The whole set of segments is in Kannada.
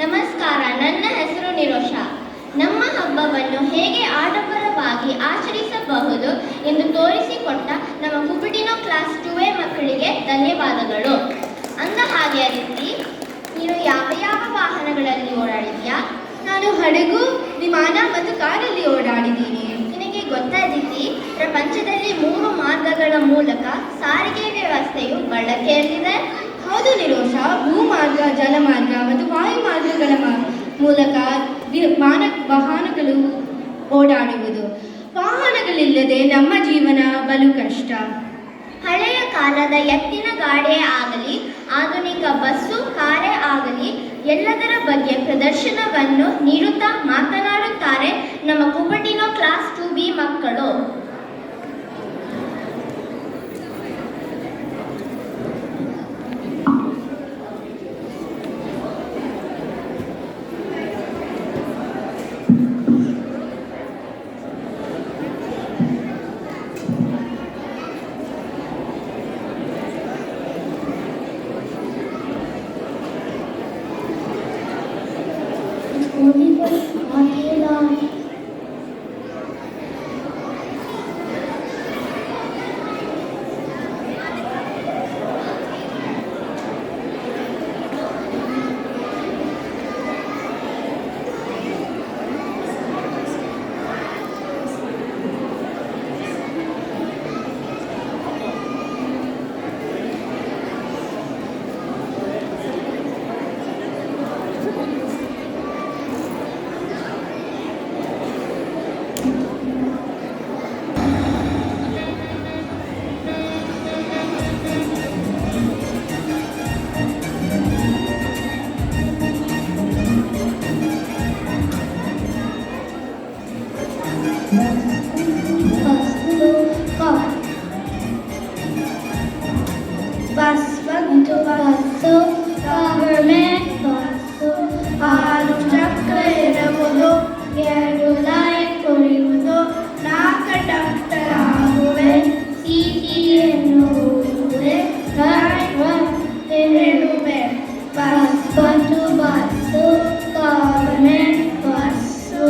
ನಮಸ್ಕಾರ, ನನ್ನ ಹೆಸರು ನಿರೋಷ. ನಮ್ಮ ಹಬ್ಬವನ್ನು ಹೇಗೆ ಆಡಂಬರವಾಗಿ ಆಚರಿಸಬಹುದು ಎಂದು ತೋರಿಸಿಕೊಟ್ಟ ನಮ್ಮ ಕುಬುಟಿನೋ ಕ್ಲಾಸ್ 2A ಮಕ್ಕಳಿಗೆ ಧನ್ಯವಾದಗಳು. ಅಂದ ಹಾಗೆ ರೀತಿ ನೀನು ಯಾವ ವಾಹನಗಳಲ್ಲಿ ಓಡಾಡಿದ್ಯಾ? ನಾನು ಹಡಗು, ವಿಮಾನ ಮತ್ತು ಕಾರಲ್ಲಿ ಓಡಾಡಿದ್ದೀನಿ. ನಿನಗೆ ಗೊತ್ತಾದೀತಿ, ಪ್ರಪಂಚದಲ್ಲಿ 3 ಮಾರ್ಗಗಳ ಮೂಲಕ ಸಾರಿಗೆ ವ್ಯವಸ್ಥೆಯು ಬಳಕೆಯಲ್ಲಿದೆ. ಹೌದು ನಿರೋಷ, ಭೂಮಾರ್ಗ, ಜಲಮಾರ್ಗ ಮತ್ತು ವಾಯುಮಾರ್ಗಗಳ ಮೂಲಕ ವಾಹನಗಳು ಓಡಾಡುವುದು. ವಾಹನಗಳಿಲ್ಲದೆ ನಮ್ಮ ಜೀವನ ಬಲು ಕಷ್ಟ. ಹಳೆಯ ಕಾಲದ ಎತ್ತಿನ ಗಾಡಿಯೇ ಆಗಲಿ, ಆಧುನಿಕ ಬಸ್ಸು, ಕಾರೇ ಆಗಲಿ, ಎಲ್ಲದರ ಬಗ್ಗೆ ಪ್ರದರ್ಶನವನ್ನು ನೀಡುತ್ತಾ ಮಾತನಾಡುತ್ತಾರೆ ನಮ್ಮ ಕುಬುಟಿನೋ ಕ್ಲಾಸ್ 2B ಮಕ್ಕಳು. ಬಸ್ಸು ಗವರ್ಮೆಂಟ್ ಬಸ್ಸು, 6 ಚಕ್ರ ಇರುವುದು, 2 ಲೈಟ್ ಕುಡಿಯುವುದು, 4 ಡಾಕ್ಟರ್ ಆಗುವೆ, ಸಿಟಿ ಎನ್ನುವುದೇ ಹೇಳುವೆ. Bus government bus.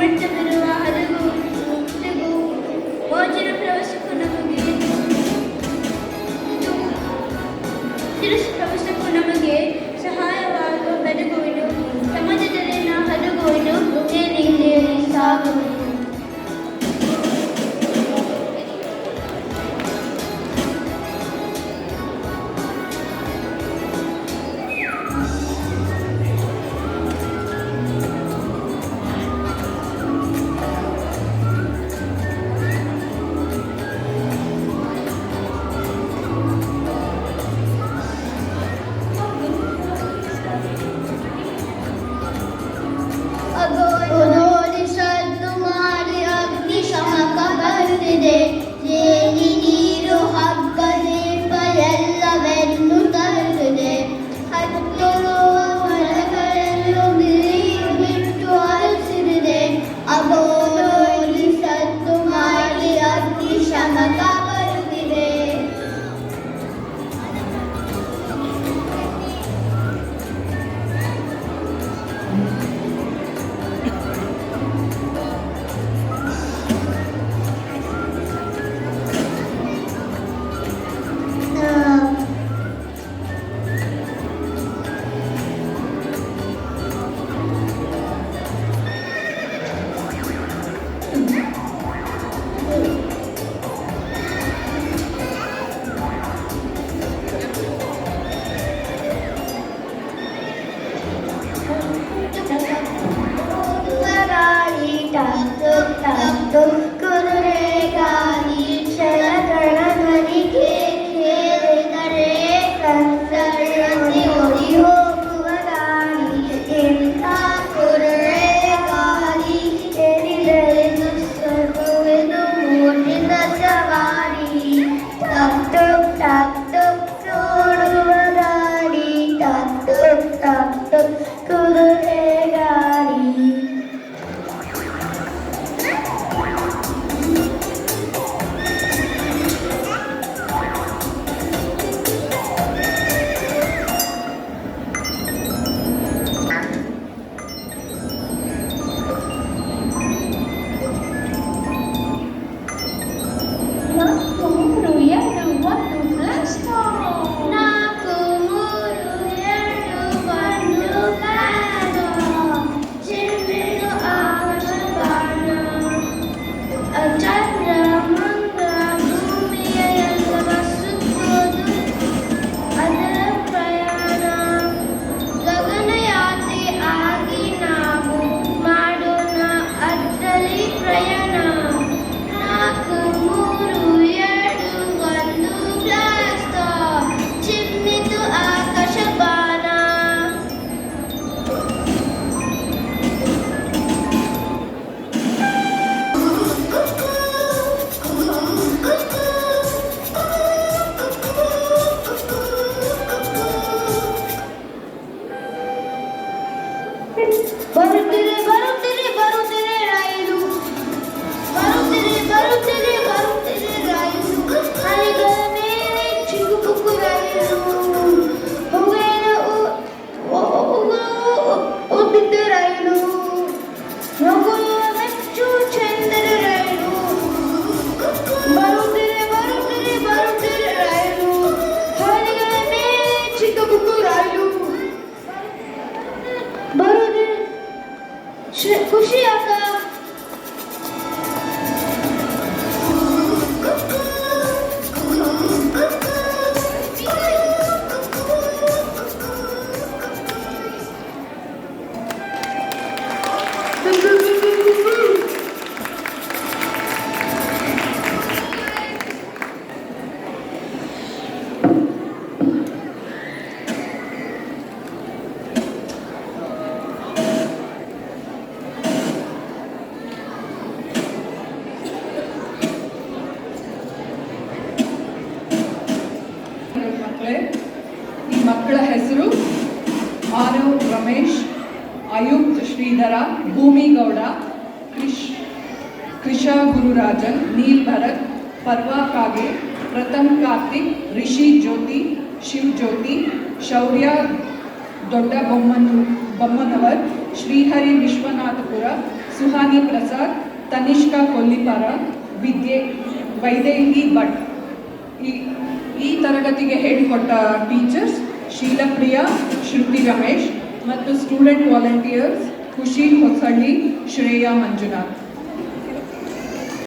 ಸಾಮರ್ಥ್ಯವಿರುವ ಹಲವು ಮೋಜಿನ ಪ್ರವಾಸಕ್ಕೂ ನಮಗೆ ಸಹಾಯವಾಗುವ ಬದುಕುವಿನು ಸಮಾಜದಲ್ಲಿನ ಹಲಗುವಿನು ರೀತಿಯಲ್ಲಿ ಸಾಗುವುದು. ಸದ್ದು ಮಾಡಿ ಅಗ್ನಿಶಾಮಕ ಬರುತ್ತಿದೆ. ಜೇನಿ ನೀರು ಹಗ್ಗ ದೀಪ ಎಲ್ಲವೆನ್ನು ತರುತ್ತಿದೆ. ಹತ್ತಿರುವ ಮರಗಳನ್ನು ಬಿಟ್ಟು ಹರಿಸಿದೆ. ಅಗೋಲಿ ಸದ್ದು ಮಾಡಿ ಅಗ್ನಿಶಾಮಕ ಬರುತ್ತಿದೆ. ಗಾಳಿ ಟಕ್ಕು ಟಕ್ಕು ಕುದುರೆ ಗಾಳಿ ಕ್ಷಣಗಣ ಧ್ವನಿ ಕೇಳಿದರೆ ಕತ್ತಲೆಯಲ್ಲಿ ಓಡಿ ಹೋಗುವ ಗಾಳಿ. ಎಂಥ ಕುದುರೆ ಗಾಳಿ ಎಲ್ಲಿದರೆ ದುಸ್ಸಗುವೆನು ಮೂರ್ತಿನ ಸವಾರಿ. ಟಕ್ ಟಕ್ ಟಕ್ ಟಕ್ ನೋಡುವ ಗಾಳಿ ಟಕ್ ಟಕ್ ಟಕ್ ಟಕ್ ಕುದುರೆ ಗಾಳಿ. ನಾಲ್ಕು ಮೂರು ಎರಡು ಒಂದು ಬ್ಲಾಸ್ಟ್ ಆಫ್. ನಾಲ್ಕು ಮೂರು ಎರಡು ಒಂದು ಬ್ಲಾಸ್ಟ್ ಆಫ್. ಚಿಮ್ಮಿನ ಆಕಾಶಗಾನ ಚಂದ್ರ ಮಂಗಳ ಭೂಮಿಯ ಎಲ್ಲವ ಸುತ್ತೋದು ಅದರ ಪ್ರಯಾಣ. ಗಗನಯಾತ್ರೆ ಆಗಿ ನಾವು ಮಾಡೋಣ ಅದರಲ್ಲಿ ಪ್ರಯಾಣ. ನಾಲ್ಕು ಮೂರು ಎರಡು ಒಂದು ಬ್ಲಾಸ್ಟ್ ಆಫ್. ಚಿಮ್ಮಿತು ಆಕಾಶ ಬಾಣ. ಬರುತ್ತಿದೆ ಬರುತ್ತಿದೆ ಬರುತ್ತಿದೆ ರೈಲು. ಬರುತ್ತಿದೆ ಬರುತ್ತಿದೆ ಬರುತ್ತಿದೆ ರೈಲು. ಅಲೆಗಳ ಮೇಲೆ ಚಿಗುಪುಕು ರೈಲು. ಹೊಗೆಯ ಉದ್ದಿದ್ದ ರೈಲು. ನಗುವ ಮೆಚ್ಚು ಚಂದದ ರೈಲು. ಬರುತ್ತಿದೆ ಬರುತ್ತಿದೆ ಬರುತ್ತಿದೆ ರೈಲು. ಹಳಿಗಳ ಮೇಲೆ ಚಿಗುಪುಕು ರೈಲು. ಬರುತ್ತಿದೆ ಖುಷಿ ಅಕ್ಕ. ಈ ಮಕ್ಕಳ ಹೆಸರು ಆರವ್ ರಮೇಶ್, ಆಯುಕ್ತ್ ಶ್ರೀಧರ, ಭೂಮಿಗೌಡ, ಕೃಷಾ ಗುರುರಾಜನ್, ನೀಲ್ ಭರತ್, ಪರ್ವಾ ಕಾಗೆ, ಪ್ರಥಮ್ ಕಾರ್ತಿಕ್, ರಿಷಿ ಜ್ಯೋತಿ, ಶಿವ್ ಜ್ಯೋತಿ, ಶೌರ್ಯ ದೊಡ್ಡ ಬೊಮ್ಮನವರ್, ಶ್ರೀಹರಿ ವಿಶ್ವನಾಥಪುರ, ಸುಹಾನಿ ಪ್ರಸಾದ್, ತನಿಷ್ಕಾ ಕೊಲ್ಲಿಪಾರ, ವೈದೇಹಿ ಭಟ್. ಈ ತರಗತಿಗೆ ಹೇಳಿಕೊಟ್ಟ ಟೀಚರ್ಸ್ ಶೀಲಪ್ರಿಯಾ, ಶ್ರುತಿ ರಮೇಶ್ ಮತ್ತು ಸ್ಟೂಡೆಂಟ್ ವಾಲಂಟಿಯರ್ಸ್ ಖುಷಿ ಹೊಸಳ್ಳಿ, ಶ್ರೇಯಾ ಮಂಜುನಾಥ್.